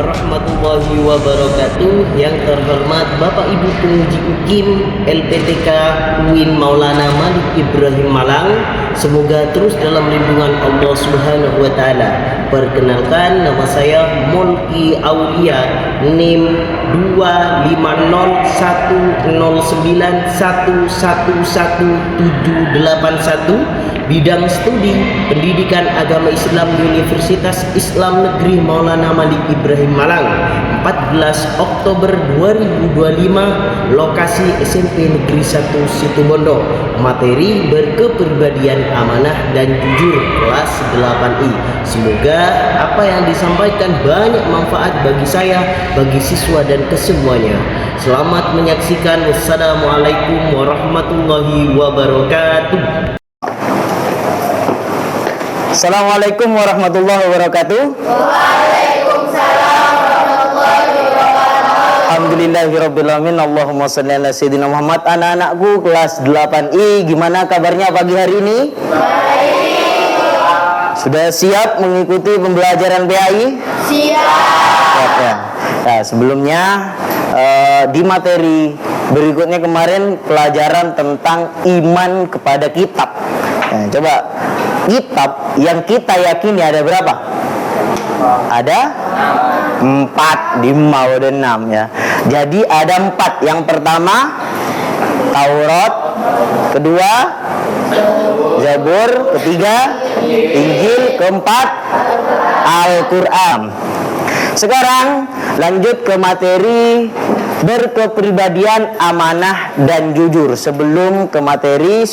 warahmatullahi wabarakatuh. Yang terhormat Bapak Ibu Penguji UKIM LPTK UIN Maulana Malik Ibrahim Malang, semoga terus dalam lindungan Allah Subhanahu wa taala. Perkenalkan, nama saya Mulki Aulia, NIM 2509109111781, bidang studi Pendidikan Agama Islam di Universitas Islam Negeri Maulana Malik Ibrahim Malang. 14 Oktober 2025, lokasi SMP Negeri 1 Situbondo. Materi berkepribadian amanah dan jujur, kelas 8I. Semoga apa yang disampaikan banyak manfaat bagi saya, bagi siswa dan kesemuanya. Selamat menyaksikan. Wassalamualaikum warahmatullahi wabarakatuh. Assalamualaikum warahmatullahi wabarakatuh. Waalaikumsalam warahmatullahi wabarakatuh. Alhamdulillahirrabbilalamin. Allahumma shalli ala sayyidina Muhammad. Anak-anakku kelas 8I, gimana kabarnya pagi hari ini? Baik. Sudah siap mengikuti pembelajaran PAI? Siap. Ya. Nah, sebelumnya di materi berikutnya kemarin pelajaran tentang iman kepada kitab. Nah, coba kitab yang kita yakini ada berapa? Ada 4, 5 dan 6 ya. Jadi ada 4. Yang pertama Taurat, kedua Zabur, ketiga Injil, keempat Al-Quran. Sekarang lanjut ke materi berkepribadian amanah dan jujur. Sebelum materi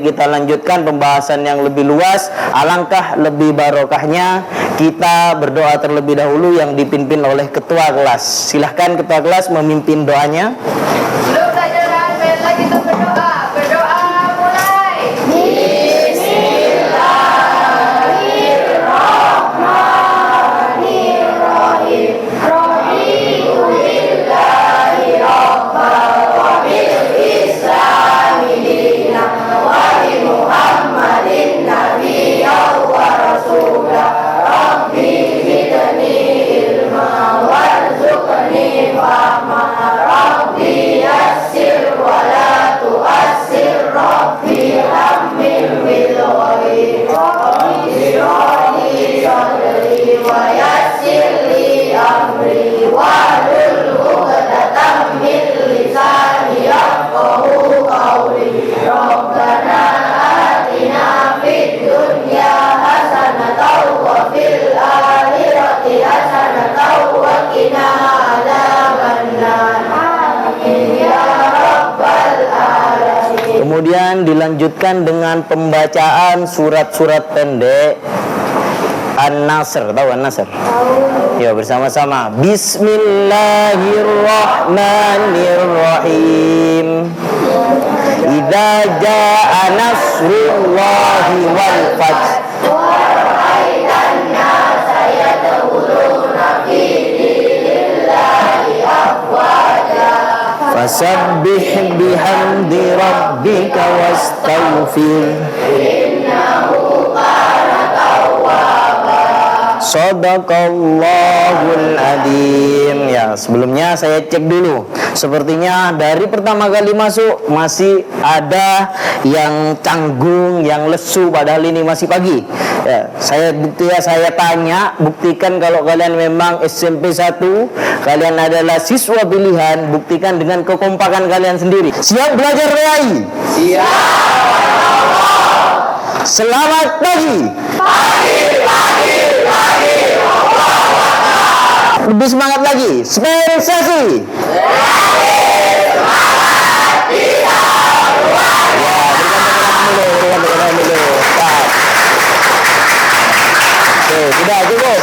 kita lanjutkan pembahasan yang lebih luas, alangkah lebih barokahnya kita berdoa terlebih dahulu yang dipimpin oleh ketua kelas. Silahkan ketua kelas memimpin doanya. Sebelum pelajaran, marilah kita berdoa. Berdoa mulai. Bismillahirrahmanirrahim. Raditu billahi rabban wa bil islami dinan wa bi Muhammadin nabiyyan wa rasulah. Rabbi zidni ilma warzuqni fahma. Rabbi yassir wa la tu'assir. Rabbi hamil bil ghaib. Rabbi shrahli sadri wa yassir li amri wahlul 'uqdatam min lisani yafqahu qawli. Rabbana atina fid dunya hasanatan wa fil akhirati hasanatan wa qina adzabannar. Amin ya rabbal alamin. Kemudian dilanjutkan dengan pembacaan surat-surat pendek An-Nasr. Tahu An-Nasr? Ya, bersama-sama. Bismillahirrahmanirrahim. Idza jaa nasrullahi wal fath. Fasabbih bihamdi rabbika wastaghfir. Shadaqallahul adzim. Ya, sebelumnya saya cek dulu. Sepertinya dari pertama kali masuk masih ada yang canggung, yang lesu, padahal ini masih pagi. Ya, saya tanya, buktikan kalau kalian memang SMP 1, kalian adalah siswa pilihan, buktikan dengan kekompakan kalian sendiri. Siap belajar PAI? Siap. Selamat pagi. Lebih semangat lagi. Spesialisasi. Sudah cukup.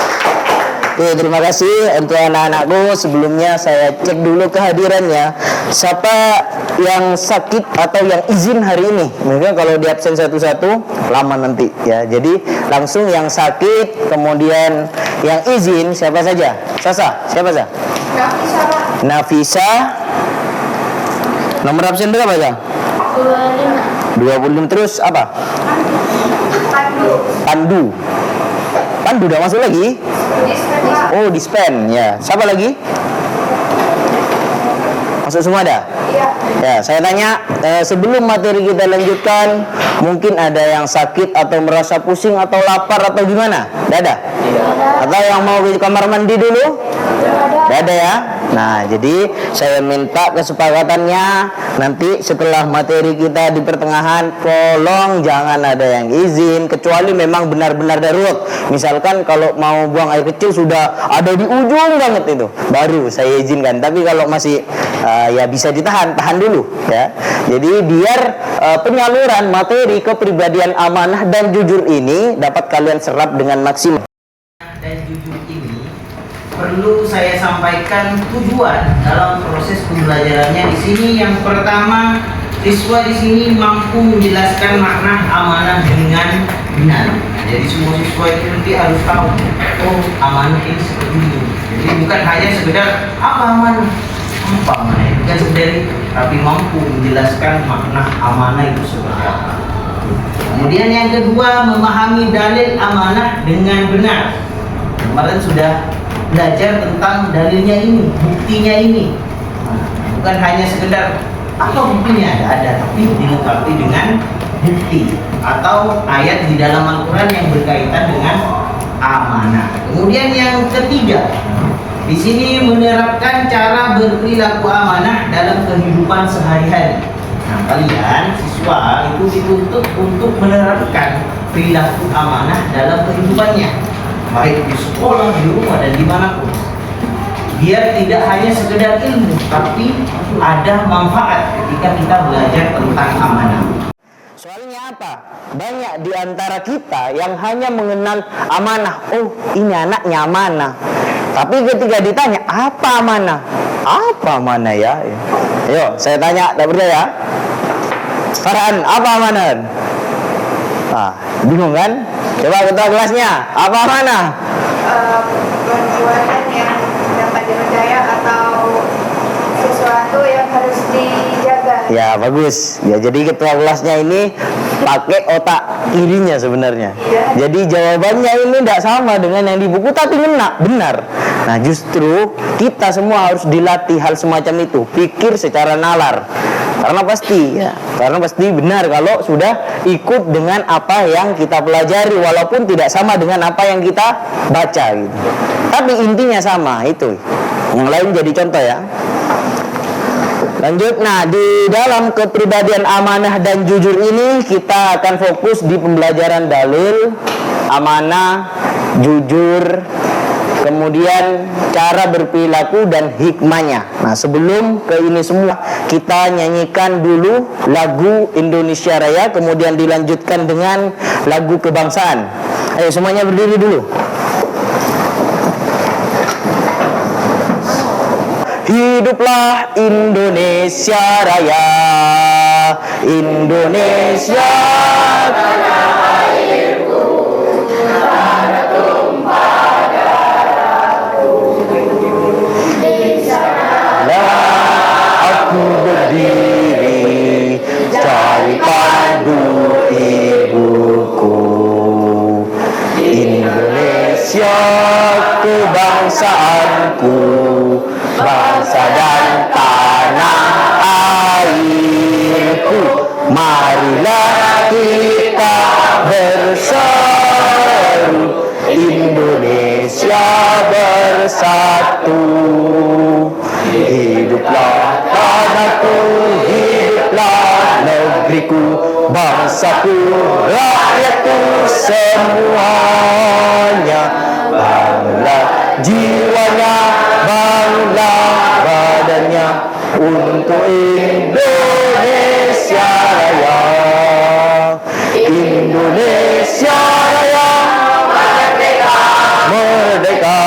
Oke, terima kasih untuk anak-anakku. Sebelumnya saya cek dulu kehadirannya. Siapa yang sakit atau yang izin hari ini? Mungkin kalau di absen satu-satu lama nanti ya. Jadi langsung yang sakit, kemudian yang izin siapa saja? Sasa, siapa saja? Nafisa. Nomor absen berapa ya? 25. Terus apa? Pandu. Pandu udah masuk lagi? Oh, dispen ya. Siapa lagi? Masuk semua dah? Iya. Ya, saya tanya sebelum materi kita lanjutkan, mungkin ada yang sakit atau merasa pusing atau lapar atau gimana? Tidak ada? Atau yang mau ke kamar mandi dulu? Tidak ada ya? Nah, jadi saya minta kesepakatannya nanti setelah materi kita di pertengahan, tolong jangan ada yang izin kecuali memang benar-benar darurat. Misalkan kalau mau buang air kecil sudah ada di ujung banget itu, baru saya izinkan. Tapi kalau masih ya bisa tahan dulu ya. Jadi biar penyaluran materi kepribadian amanah dan jujur ini dapat kalian serap dengan maksimal. Dan jujur ini perlu saya sampaikan tujuan dalam proses pembelajarannya di sini. Yang pertama, siswa di sini mampu menjelaskan makna amanah dengan benar. Nah, jadi semua siswa itu nanti harus tahu, oh amanah ini seperti ini. Jadi bukan hanya sekedar apa amanah, itu kan sebenarnya, tapi mampu menjelaskan makna amanah itu seperti apa. Kemudian yang kedua, memahami dalil amanah dengan benar. Kemarin sudah belajar tentang dalilnya ini, buktinya ini. Bukan hanya sekedar apa buktinya ada, tapi dilengkapi dengan bukti atau ayat di dalam Al-Quran yang berkaitan dengan amanah. Kemudian yang ketiga, di sini menerapkan cara berperilaku amanah dalam kehidupan sehari-hari. Nah, kalian siswa itu dituntut untuk menerapkan perilaku amanah dalam kehidupannya, baik di sekolah, di rumah, dan dimanapun. Biar tidak hanya sekedar ilmu, tapi ada manfaat ketika kita belajar tentang amanah. Soalnya apa? Banyak di antara kita yang hanya mengenal amanah. Oh, ini anaknya amanah. Tapi ketika ditanya, apa amanah? Apa amanah ya? Ayo, saya tanya, tak percaya? Farhan, apa amanah? Ah, bingung kan? Coba ketua kelasnya, apa amanah? Perbuatan yang dapat dipercaya atau sesuatu yang harus dijaga. Ya, bagus. Ya, jadi ketua kelasnya ini pakai otak kirinya sebenarnya. Jadi jawabannya ini tidak sama dengan yang di buku, tapi benar. Nah, justru kita semua harus dilatih hal semacam itu, pikir secara nalar. Karena pasti benar kalau sudah ikut dengan apa yang kita pelajari, walaupun tidak sama dengan apa yang kita baca gitu. Tapi intinya sama itu. Yang lain jadi contoh ya. Lanjut, nah di dalam kepribadian amanah dan jujur ini kita akan fokus di pembelajaran dalil, amanah, jujur, kemudian cara berperilaku dan hikmahnya. Nah, sebelum ke ini semua, kita nyanyikan dulu lagu Indonesia Raya, kemudian dilanjutkan dengan lagu kebangsaan. Ayo semuanya berdiri dulu. Hiduplah Indonesia Raya, Indonesia tanah airku, tanah tumpah darahku. Di sanalah aku berdiri, cari pandu ibuku. Indonesia kebangsaanku, bangsa dan tanah airku. Marilah kita berseru, Indonesia bersatu. Hiduplah tanahku, hiduplah negeriku, bangsaku, rakyatku semuanya. Banglah jiwanya, banglah badannya untuk Indonesia Raya. Indonesia Raya, merdeka, merdeka,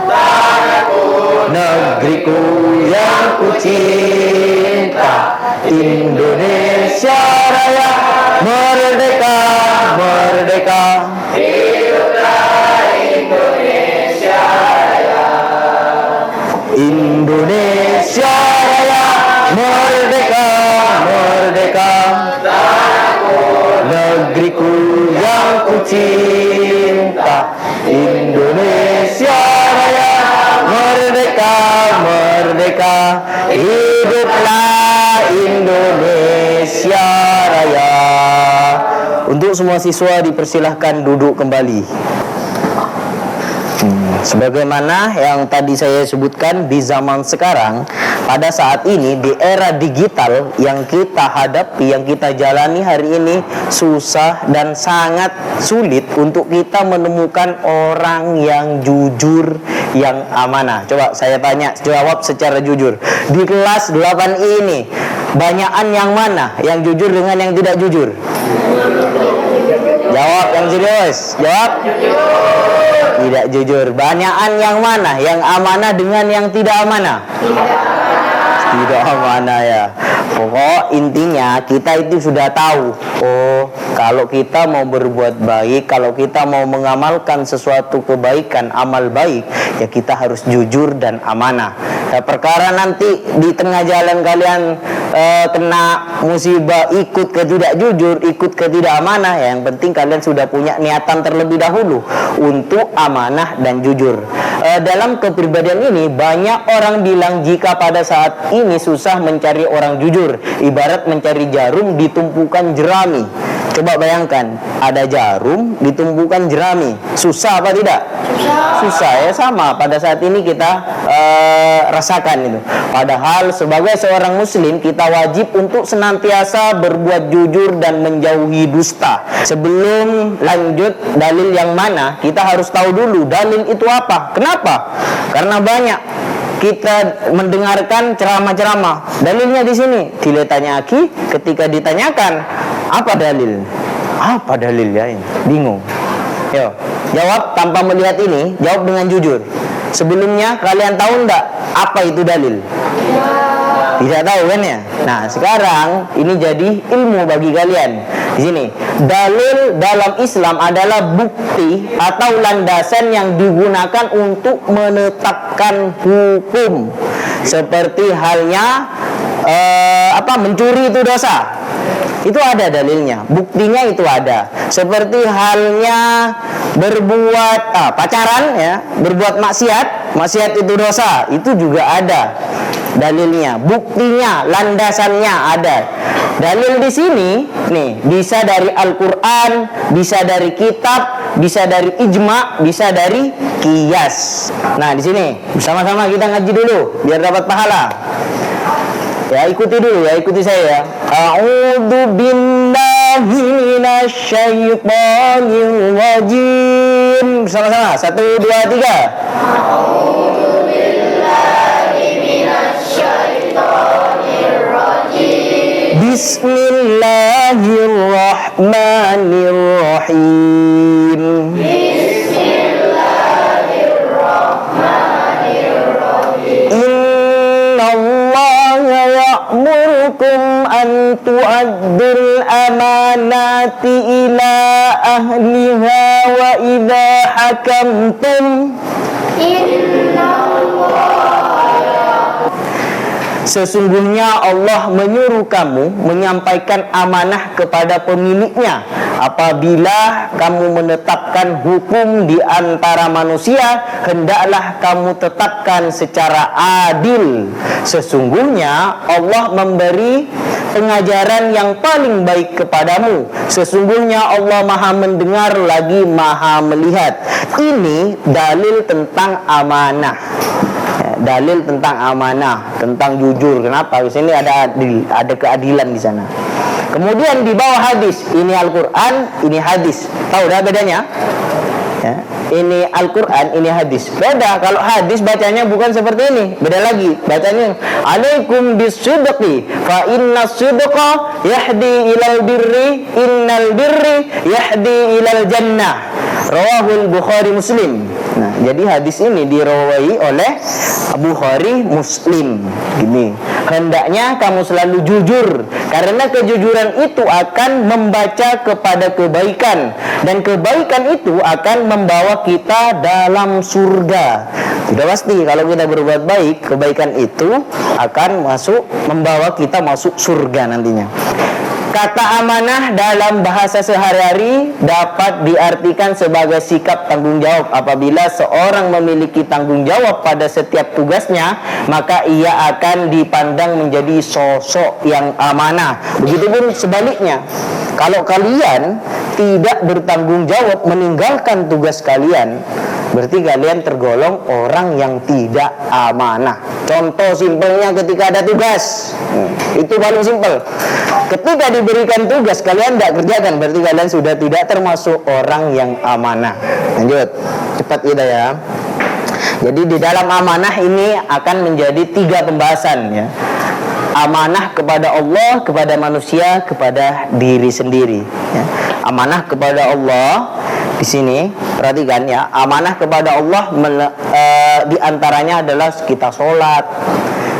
tanahku, negeriku yang ku cinta. Indonesia Raya, merdeka, merdeka. Indonesia Raya, merdeka, merdeka, negeriku yang ku cinta. Untuk semua siswa dipersilahkan duduk kembali. Sebagaimana yang tadi saya sebutkan, di zaman sekarang, pada saat ini, di era digital yang kita hadapi, yang kita jalani hari ini, susah dan sangat sulit untuk kita menemukan orang yang jujur, yang amanah. Coba saya tanya, jawab secara jujur. Di kelas 8 ini, banyakan yang mana? Yang jujur dengan yang tidak jujur? Jawab yang serius. Jawab. Tidak jujur. Banyakan yang mana? Yang amanah dengan yang tidak amanah? Tidak amanah ya. Pokok intinya kita itu sudah tahu. Oh, kalau kita mau berbuat baik, kalau kita mau mengamalkan sesuatu kebaikan, amal baik, ya kita harus jujur dan amanah. Ya, perkara nanti di tengah jalan kalian kena musibah, ikut ke tidak jujur, ikut ke tidak amanah, ya, yang penting kalian sudah punya niatan terlebih dahulu untuk amanah dan jujur. Dalam kepribadian ini banyak orang bilang jika pada saat ini susah mencari orang jujur, ibarat mencari jarum ditumpukan jerami. Coba bayangkan, ada jarum ditumpukan jerami, susah apa tidak? Susah ya, sama pada saat ini kita rasakan itu. Padahal sebagai seorang muslim kita wajib untuk senantiasa berbuat jujur dan menjauhi dusta. Sebelum lanjut dalil yang mana, kita harus tahu dulu dalil itu apa. Kenapa? Karena banyak kita mendengarkan ceramah-ceramah. Dalilnya di sini. Diletanya aki, ketika ditanyakan, apa dalil? Apa dalil ya ini? Bingung. Yo, jawab tanpa melihat ini, jawab dengan jujur. Sebelumnya kalian tahu enggak apa itu dalil? Tidak tahu kan ya? Nah, sekarang ini jadi ilmu bagi kalian. Di sini, dalil dalam Islam adalah bukti atau landasan yang digunakan untuk menetapkan hukum. Seperti halnya mencuri itu dosa. Itu ada dalilnya, buktinya itu ada. Seperti halnya berbuat pacaran ya, berbuat maksiat itu dosa, itu juga ada dalilnya, buktinya, landasannya ada. Dalil di sini nih bisa dari Al-Qur'an, bisa dari kitab, bisa dari ijma, bisa dari qiyas. Nah, di sini bersama-sama kita ngaji dulu biar dapat pahala. Ya, ikuti dulu ya, ikuti saya ya. A'udzu billahi minasyaitonir rajim. Bersama-sama. 1 2 3. A'udzu billahi minasyaitonir rajim. Bismillahirrahmanirrahim. Ya'murukum an tu'addul amanati ila ahliha wa idha hakamtum. Sesungguhnya Allah menyuruh kamu menyampaikan amanah kepada pemiliknya apabila kamu menetapkan hukum di antara manusia, hendaklah kamu tetapkan secara adil. Sesungguhnya Allah memberi pengajaran yang paling baik kepadamu. Sesungguhnya Allah Maha mendengar lagi Maha melihat. Ini dalil tentang amanah. Dalil tentang amanah, tentang jujur. Kenapa? Di sini ada keadilan di sana. Kemudian di bawah hadis, ini Al-Qur'an, ini hadis. Tahu dah bedanya? Ya, ini Al-Qur'an, ini hadis. Beda, kalau hadis bacanya bukan seperti ini. Beda lagi, bacanya alaikum bisidqi fa inna sidqa yahdi ilal birri innal birri yahdi ilal jannah. Rawahul Bukhari Muslim. Nah, jadi hadis ini dirawai oleh Bukhari Muslim. Gini, hendaknya kamu selalu jujur, karena kejujuran itu akan membaca kepada kebaikan, dan kebaikan itu akan membawa kita dalam surga. Sudah pasti kalau kita berbuat baik, kebaikan itu akan membawa kita masuk surga nantinya. Kata amanah dalam bahasa sehari-hari dapat diartikan sebagai sikap tanggung jawab. Apabila seorang memiliki tanggung jawab pada setiap tugasnya, maka ia akan dipandang menjadi sosok yang amanah. Begitupun sebaliknya, kalau kalian tidak bertanggung jawab meninggalkan tugas kalian, berarti kalian tergolong orang yang tidak amanah. Contoh simpelnya ketika ada tugas, itu paling simpel. Ketika diberikan tugas kalian tidak kerjakan, berarti kalian sudah tidak termasuk orang yang amanah. Lanjut, cepat kita ya. Jadi di dalam amanah ini akan menjadi 3 pembahasan ya. Amanah kepada Allah, kepada manusia, kepada diri sendiri ya. Amanah kepada Allah di sini perhatikan ya, amanah kepada Allah di antaranya adalah kita sholat,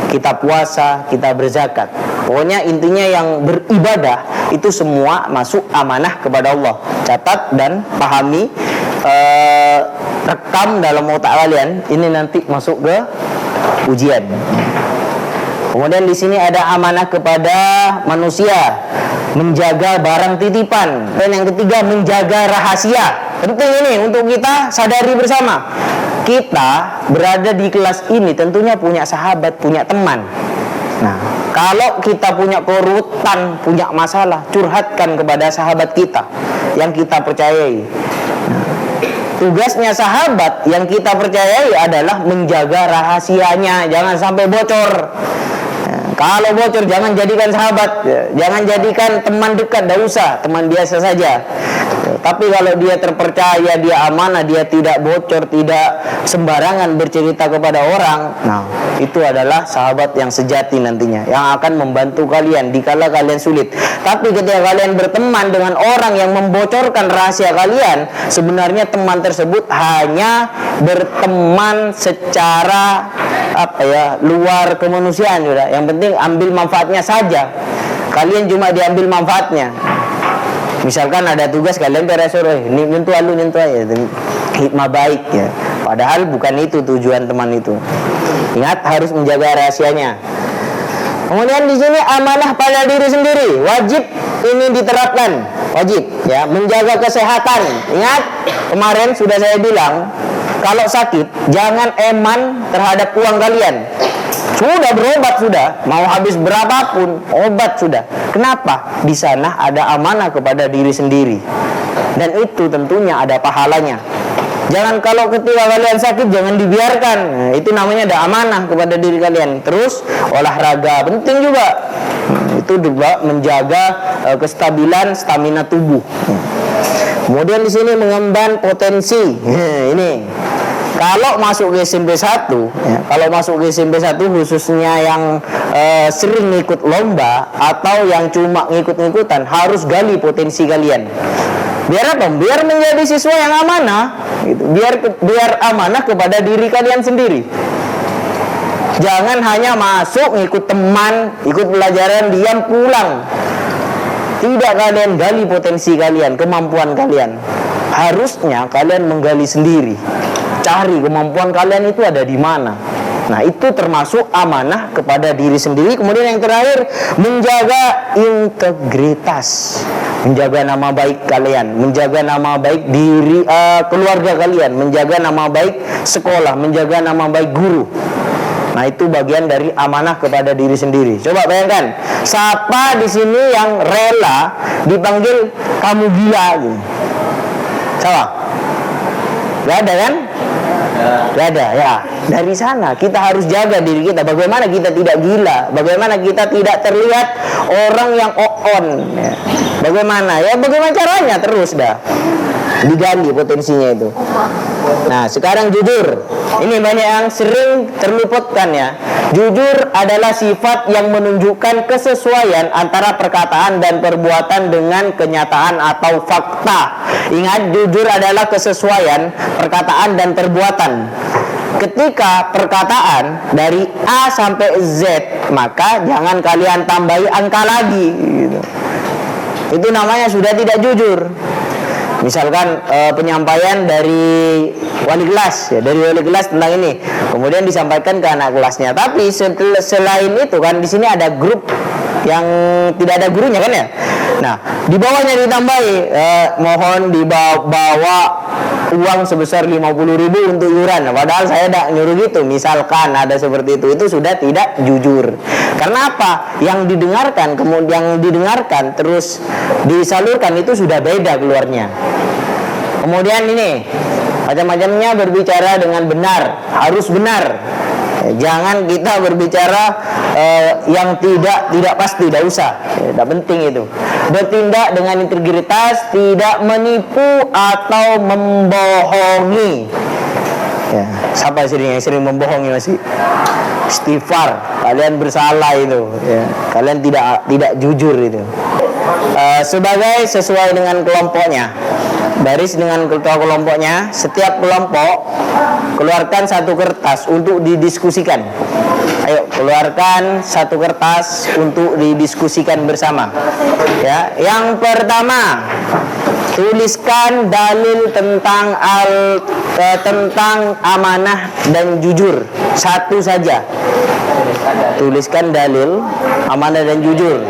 kita puasa, kita berzakat. Pokoknya intinya yang beribadah itu semua masuk amanah kepada Allah. Catat dan pahami, rekam dalam otak kalian, ini nanti masuk ke ujian. Kemudian di sini ada amanah kepada manusia, menjaga barang titipan. Dan yang ketiga, menjaga rahasia. Penting ini untuk kita sadari bersama. Kita berada di kelas ini tentunya punya sahabat, punya teman. Nah, kalau kita punya kerutan, punya masalah, curhatkan kepada sahabat kita yang kita percayai. Nah, tugasnya sahabat yang kita percayai adalah menjaga rahasianya, jangan sampai bocor. Kalau bocor jangan jadikan sahabat, jangan jadikan teman dekat, tidak usah, teman biasa saja. Tapi kalau dia terpercaya, dia amanah, dia tidak bocor, tidak sembarangan bercerita kepada orang, nah itu adalah sahabat yang sejati nantinya, yang akan membantu kalian dikala kalian sulit. Tapi ketika kalian berteman dengan orang yang membocorkan rahasia kalian, sebenarnya teman tersebut hanya berteman secara luar kemanusiaan sudah. Yang penting ambil manfaatnya saja. Kalian cuma diambil manfaatnya. Misalkan ada tugas kalian beres nyentuh aja, hikmah baik ya. Padahal bukan itu tujuan teman itu. Ingat, harus menjaga rahasianya. Kemudian di sini amanah pada diri sendiri, wajib ini diterapkan, wajib ya, menjaga kesehatan. Ingat, kemarin sudah saya bilang, kalau sakit jangan eman terhadap uang kalian. Sudah berobat sudah, mau habis berapapun obat sudah. Kenapa? Di sana ada amanah kepada diri sendiri, dan itu tentunya ada pahalanya. Jangan kalau ketika kalian sakit jangan dibiarkan. Nah, itu namanya ada amanah kepada diri kalian. Terus olahraga penting juga. Itu juga menjaga kestabilan stamina tubuh. Kemudian di sini mengemban potensi. Ini kalau masuk ke SMP 1 ya, kalau masuk ke SMP 1 khususnya yang sering ikut lomba atau yang cuma ngikut-ngikutan, harus gali potensi kalian. Biar apa? Biar menjadi siswa yang amanah gitu. Biar amanah kepada diri kalian sendiri. Jangan hanya masuk ngikut teman, ikut pelajaran, diam pulang. Tidak kalian gali potensi kalian, kemampuan kalian. Harusnya kalian menggali sendiri. Cari kemampuan kalian itu ada di mana. Nah, itu termasuk amanah kepada diri sendiri. Kemudian yang terakhir, menjaga integritas, menjaga nama baik kalian, menjaga nama baik diri keluarga kalian, menjaga nama baik sekolah, menjaga nama baik guru. Nah, itu bagian dari amanah kepada diri sendiri. Coba bayangkan, siapa di sini yang rela dipanggil kamu gila gitu? Siapa? Gak ada kan? Gak ada ya. Dari sana kita harus jaga diri kita. Bagaimana kita tidak gila, bagaimana kita tidak terlihat orang yang on ya. Bagaimana caranya, terus dah digali potensinya itu. Nah, sekarang jujur. Ini banyak yang sering terluputkan ya. Jujur adalah sifat yang menunjukkan kesesuaian antara perkataan dan perbuatan dengan kenyataan atau fakta. Ingat, jujur adalah kesesuaian perkataan dan perbuatan. Ketika perkataan dari A sampai Z, maka jangan kalian tambahi angka lagi gitu. Itu namanya sudah tidak jujur. Misalkan penyampaian dari wali kelas ya, dari wali kelas tentang ini, kemudian disampaikan ke anak kelasnya. Tapi selain itu kan di sini ada grup yang tidak ada gurunya kan ya. Nah, di bawahnya ditambahi mohon dibawa uang sebesar 50.000 untuk iuran. Padahal saya tidak nyuruh gitu. Misalkan ada seperti itu sudah tidak jujur. Karena apa? Yang didengarkan terus disalurkan itu sudah beda keluarnya. Kemudian ini macam-macamnya berbicara dengan benar, harus benar. Jangan kita berbicara yang tidak pasti, tidak usah, tidak penting itu. Bertindak dengan integritas, tidak menipu atau membohongi. Ya, siapa yang sering membohongi masih? Istighfar, kalian bersalah itu. Ya, kalian tidak jujur itu. Sebagai sesuai dengan kelompoknya, baris dengan ketua kelompoknya, setiap kelompok keluarkan satu kertas untuk didiskusikan. Ayo keluarkan satu kertas untuk didiskusikan bersama. Ya, yang pertama, tuliskan dalil tentang amanah dan jujur, satu saja. Tuliskan dalil amanah dan jujur.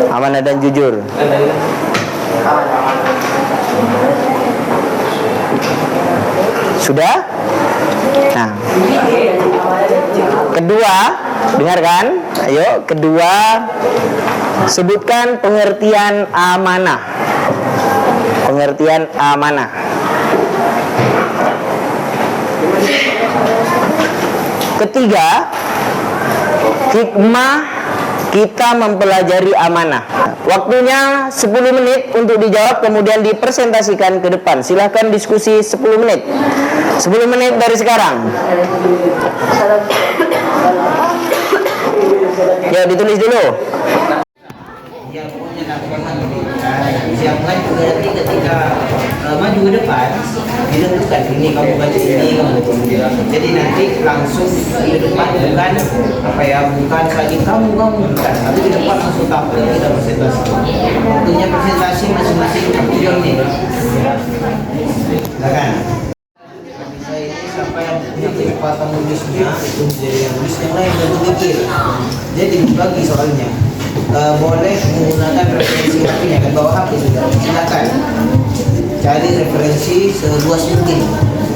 Amanah dan jujur. Sudah? Nah, kedua, dengarkan. Ayo, kedua, sebutkan pengertian amanah. Pengertian amanah. Ketiga, hikmah kita mempelajari amanah. Waktunya 10 menit untuk dijawab, kemudian dipresentasikan ke depan. Silahkan diskusi 10 menit. 10 menit dari sekarang. Ya, ditulis dulu. Ya, pokoknya lakukan siapkan juga nanti ketika maju ke depan ditentukan ini kamu baca ini kamu baca ini. Jadi nanti langsung di depan bukan bukan lagi kamu bukan, tapi di depan langsung tampil kita presentasi. Waktunya presentasi masing-masing 1 jam nih. Silakan. Saya ini siapa yang punya kecepatan nulisnya itu menjadi yang nulis, yang lain yang berpikir. Jadi dibagi soalnya. Boleh menggunakan referensi HP-nya, kan bawa HP juga. Silakan cari referensi seluas mungkin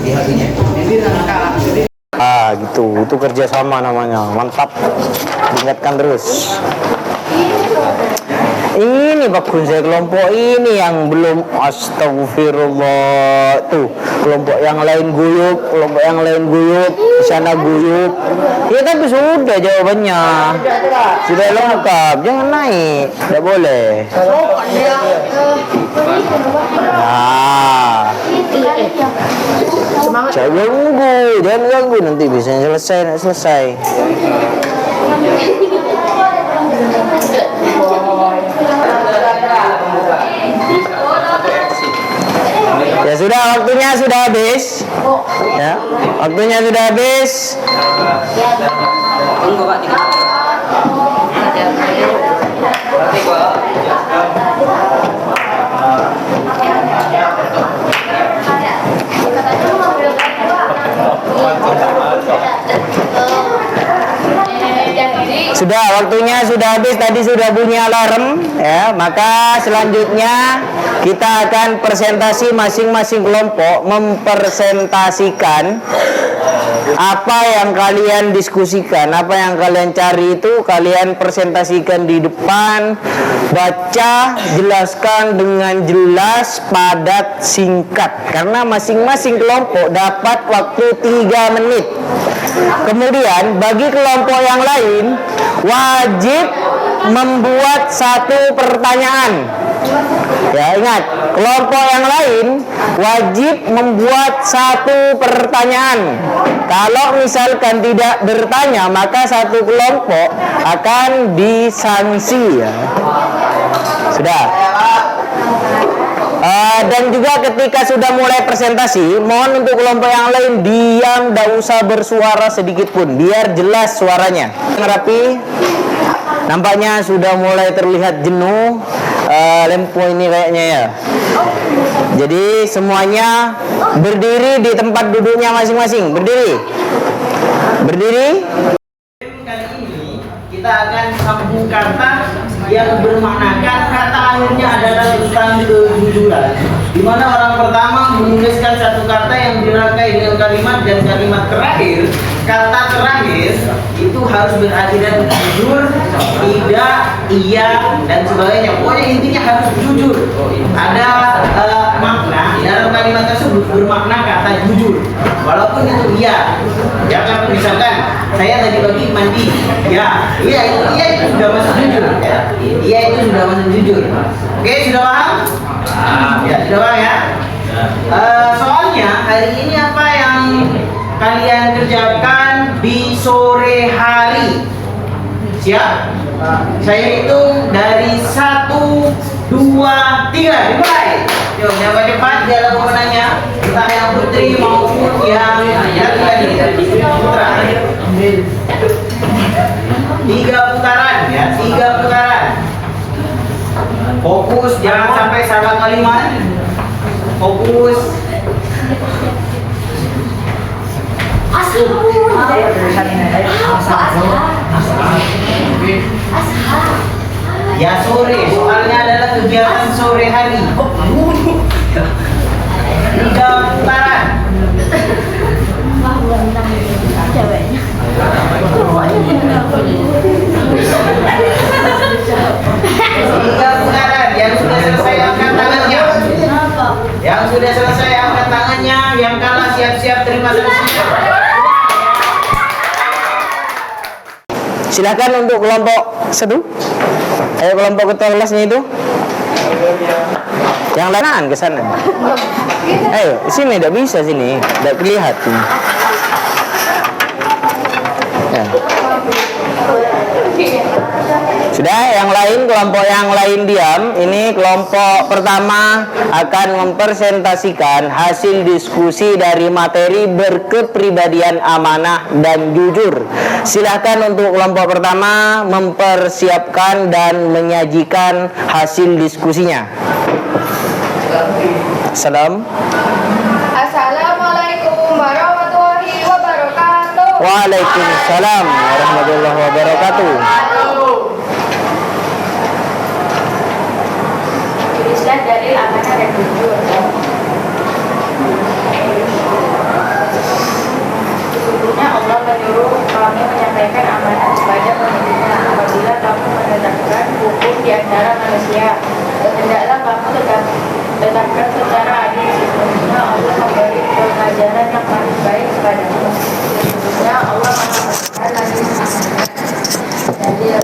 di HP-nya. Gitu, itu kerjasama namanya, mantap. Diingatkan terus. Ini bagus saya kelompok ini yang belum, astagfirullah. Tuh, kelompok yang lain guyup, kelompok yang lain guyup, di sana guyup. Ya tapi sudah jawabannya. Sudah lengkap, jangan naik. Tidak boleh. Nah. Jangan ganggu, nanti bisa selesai. Ya sudah, waktunya sudah habis. Ya, waktunya sudah habis. Sudah, waktunya sudah habis, tadi sudah bunyi alarm ya. Maka selanjutnya kita akan presentasi, masing-masing kelompok mempresentasikan apa yang kalian diskusikan, apa yang kalian cari itu kalian presentasikan di depan, baca, jelaskan dengan jelas, padat, singkat. Karena masing-masing kelompok dapat waktu 3 menit. Kemudian bagi kelompok yang lain wajib membuat 1 pertanyaan. Ya, ingat, kelompok yang lain wajib membuat 1 pertanyaan. Kalau misalkan tidak bertanya, maka 1 kelompok akan disanksi ya. Sudah. Dan juga ketika sudah mulai presentasi, mohon untuk kelompok yang lain diam, tidak usah bersuara sedikit pun, biar jelas suaranya. Rapi. Nampaknya sudah mulai terlihat jenuh lempo ini kayaknya ya. Jadi semuanya berdiri di tempat duduknya masing-masing. Berdiri. Berdiri. Kali ini kita akan sambung kata yang bermaknakan kata akhirnya adalah tentang kejujuran, di mana orang pertama menuliskan satu kata yang dirangkai dengan kalimat, dan kalimat terakhir, kata terakhir itu harus berakhiran jujur, tidak, iya, dan sebagainya. Pokoknya intinya harus jujur. Ada makna dalam kalimat tersebut bermakna kata jujur, walaupun itu iya. Jangan misalkan saya tadi pagi mandi, ya, iya itu sudah masuk jujur, ya. Iya itu sudah masuk jujur. Oke, sudah paham? Ya, sudah paham ya. Soalnya hari ini apa yang kalian kerjakan di sore hari? Siap? Saya hitung dari 1, 2, 3, dimulai. Yuk, cepat-cepat dialog pemenangnya. Entah yang putri maupun yang tadi putra. 3 putaran ya, 3 putaran. Fokus, jangan sampai salah kalimat. Fokus. Ya sore, soalnya adalah kegiatan sore hari. 3 putaran. Tiga putaran. Yang sudah selesai angkat tangannya. Yang sudah selesai angkat tangannya. Yang kalah siap-siap terima sanksinya. Silakan untuk kelompok 1. Ayo kelompok ketua kelasnya itu. Yang lain ke sana. Ayo, sini tidak bisa sini, tidak kelihatan. Ya. Sudah, yang lain, kelompok yang lain diam. Ini kelompok pertama akan mempresentasikan hasil diskusi dari materi berkepribadian amanah dan jujur. Silahkan untuk kelompok pertama mempersiapkan dan menyajikan hasil diskusinya. Assalamualaikum warahmatullahi wabarakatuh. Waalaikumsalam warahmatullahi wabarakatuh. Tulislah dalil amanah dan jujur. Sesungguhnya Allah menyuruh kami menyampaikan amanah kepada pemiliknya. Apabila kamu menetapkan hukum di antara manusia, hendaklah kamu tetapkan secara adil. Sesungguhnya Allah memberi pengajaran yang paling baik kepadamu. Sesungguhnya Allah Maha lagi jadi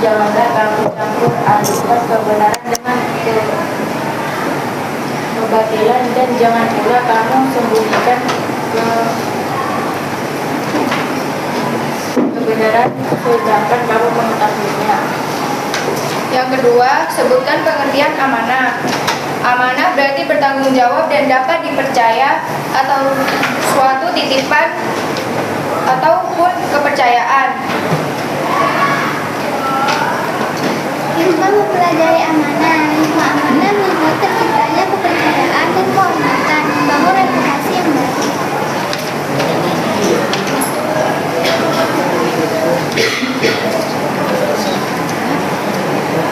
janganlah kamu campur adukan kebenaran dengan kebatilan, dan jangan pula kamu sembunyikan kebenaran sedangkan kamu mengetahuinya. Yang kedua, sebutkan pengertian amanah. Amanah berarti bertanggung jawab dan dapat dipercaya atau suatu titipan ataupun kepercayaan. Kita mempelajari amanah. Amanah membuat terciptanya kepercayaan dan kehormatan, membangun reputasi yang baik.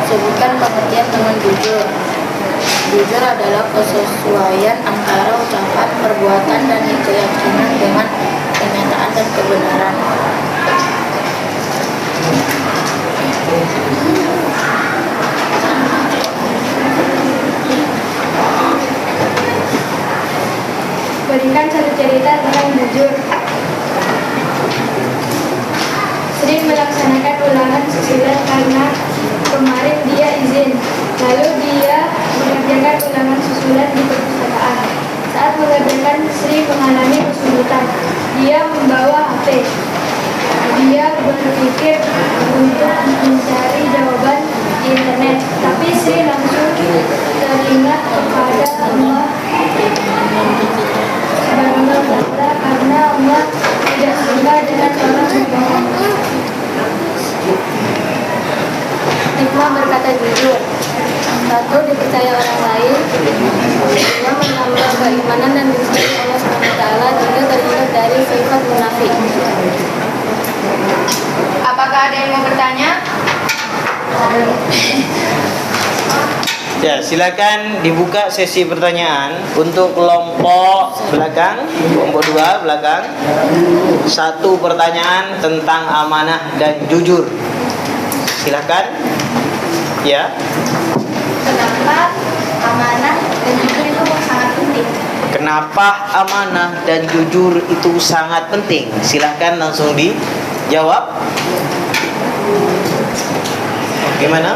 Sebutkan pengertian dengan jujur. Jujur adalah kesesuaian antara ucapan, perbuatan, dan keyakinan dengan kenyataan dan kebenaran. Berikan satu cerita tentang jujur. Sri melaksanakan ulangan susulan karena kemarin dia izin. Lalu dia mengerjakan ulangan susulan di perpustakaan. Saat mengerjakan, Sri mengalami kesulitan. Dia membawa HP. Dia berpikir untuk mencari jawaban di internet, tapi Sri langsung teringat kepada Allah Subhanahu wa Ta'ala, karena Allah tidak suka dengan orang berbohong. Hikmah berkata jujur. 1. Dipercaya orang lain. 2. Menambah keimanan dan dicintai Allah SWT. 3. Terhindar dari sifat munafik. Apakah Apakah ada yang mau bertanya? Ya, silakan dibuka sesi pertanyaan untuk kelompok belakang, kelompok 2 belakang. 1 pertanyaan tentang amanah dan jujur. Silakan. Ya. Kenapa amanah dan jujur itu sangat penting? Kenapa amanah dan jujur itu sangat penting? Silakan langsung dijawab. Gimana?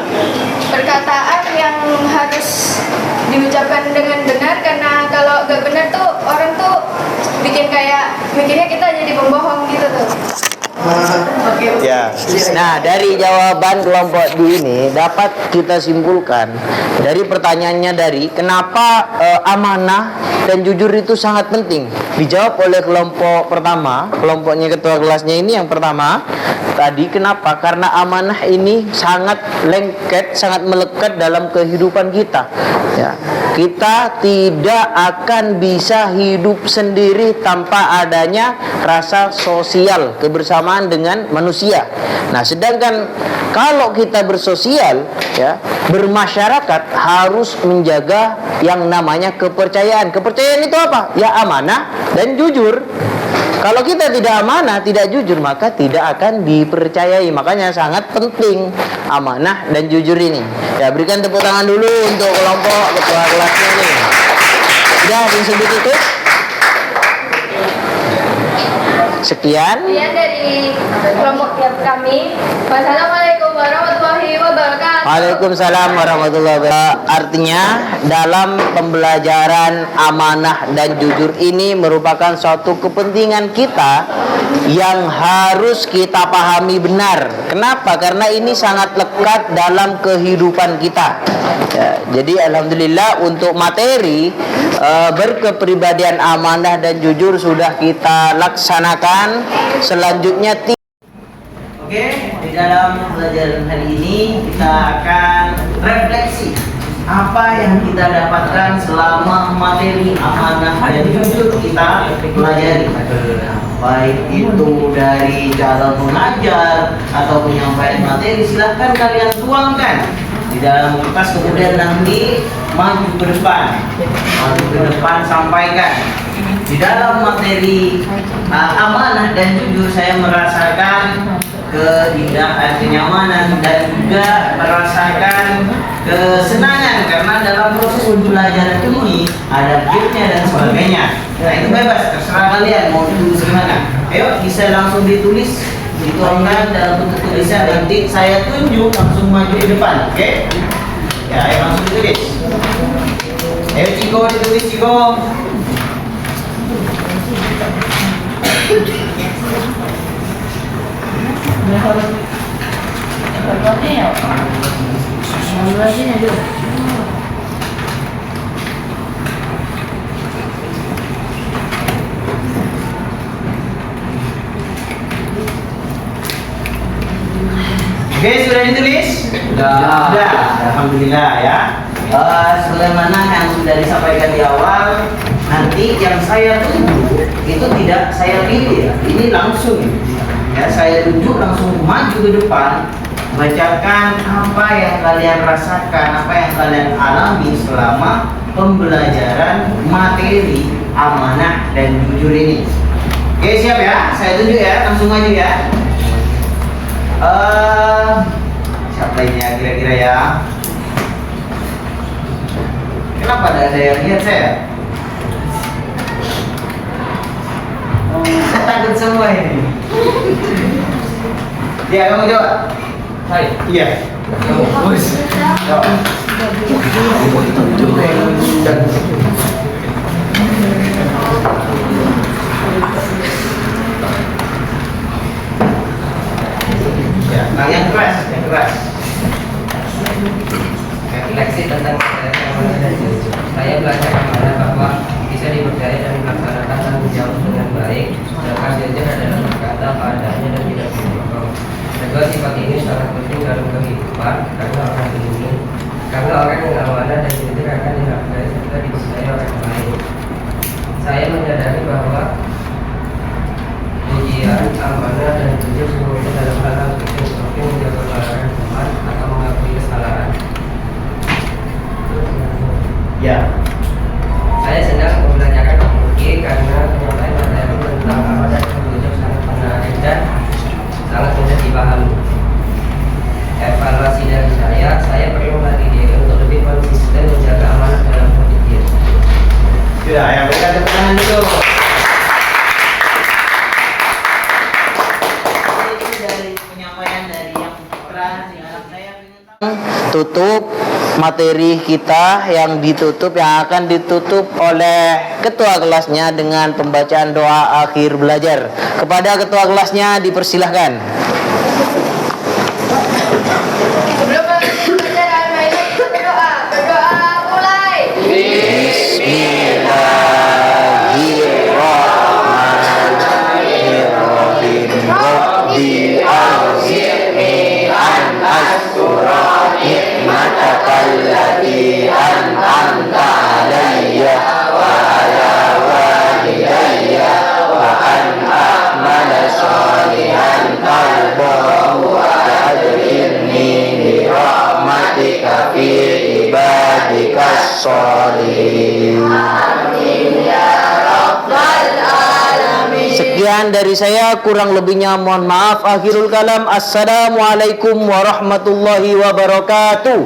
Perkataan yang harus diucapkan dengan benar, karena kalau gak benar tuh orang tuh bikin kayak mikirnya kita jadi pembohong gitu tuh. Ya. Nah, dari jawaban kelompok D ini dapat kita simpulkan dari pertanyaannya dari kenapa amanah dan jujur itu sangat penting. Dijawab oleh kelompok pertama, kelompoknya ketua kelasnya ini yang pertama. Tadi kenapa? Karena amanah ini sangat lengket, sangat melekat dalam kehidupan kita. Ya. Kita tidak akan bisa hidup sendiri tanpa adanya rasa sosial, kebersamaan dengan manusia. Nah, sedangkan kalau kita bersosial, ya, bermasyarakat harus menjaga yang namanya kepercayaan. Kepercayaan itu apa? Ya amanah dan jujur. Kalau kita tidak amanah, tidak jujur, maka tidak akan dipercayai. Makanya sangat penting amanah dan jujur ini. Ya, berikan tepuk tangan dulu untuk kelompok ketua kelasnya ini. Sudah disebut itu. Sekian. Sekian dari kelompok kami. Wassalamualaikum warahmatullahi wabarakatuh. Waalaikumsalam warahmatullahi wabarakatuh. Artinya dalam pembelajaran amanah dan jujur ini merupakan suatu kepentingan kita yang harus kita pahami benar. Kenapa? Karena ini sangat lekat dalam kehidupan kita. Ya, jadi alhamdulillah untuk materi berkepribadian amanah dan jujur sudah kita laksanakan. Selanjutnya Oke, di dalam pelajaran hari ini kita akan refleksi apa yang kita dapatkan selama materi amanah dan jujur kita pelajari. Baik itu dari cara mengajar atau penyampaian materi, silahkan kalian tuangkan di dalam kertas, kemudian nanti maju ke depan, sampaikan. Di dalam materi amanah dan jujur saya merasakan keindahan, kenyamanan, dan juga merasakan kesenangan karena dalam proses pembelajaran ini ada game-nya dan sebagainya. Nah, itu bebas, terserah kalian mau ditulis gimana. Ayo, bisa langsung ditulis, dituangkan dalam bentuk tulisan, nanti saya tunjuk langsung maju di depan, oke? Ya, ayo langsung ditulis. Ayo Ciko, ditulis Ciko. Oke, sudah ditulis? Sudah. Alhamdulillah ya. Sebagaimana yang sudah disampaikan di awal, nanti yang saya tunjuk itu tidak saya pilih ya. Ini langsung ya, saya tunjuk langsung maju ke depan, bacakan apa yang kalian rasakan, apa yang kalian alami selama pembelajaran materi amanah dan jujur ini. Oke, siap ya? Saya tunjuk ya, langsung maju ya. Siapa ini ya kira-kira ya? Kenapa ada yang lihat saya? Takut semua ini. Ya, kamu coba. Hai. Iya. Bos. Ya, nah yang keras. Refleksi tentang amanah dan jujur. Saya belajar amanah bahwa bisa dipercaya dan melaksanakan tanggung jawab dengan baik, sedangkan jujur adalah berkata padanya dan tidak berbohong. Kedua sifat ini sangat penting dalam kehidupan karena orang yang amanah dan jujur akan dihargai serta dipercaya orang lain. Saya menyadari bahwa ujian amanah dan jujur semuanya dalam hal-hal kecil tutup materi kita yang akan ditutup oleh ketua kelasnya dengan pembacaan doa akhir belajar. Kepada ketua kelasnya dipersilahkan. Sebelum membaca Al-Maidah, berdoa. Berdoa mulai. Bismillahirrahmanirrahim. Rabbi auzi'ni an ashkura nikmatakal lati an'amta alayya wa ala walidayya wa an a'mala shalihan tardahu wa adkhilni bi rahmatika fi ibadikas sholihin. Sekian dari saya, kurang lebihnya mohon maaf. Akhirul kalam, assalamualaikum warahmatullahi wabarakatuh.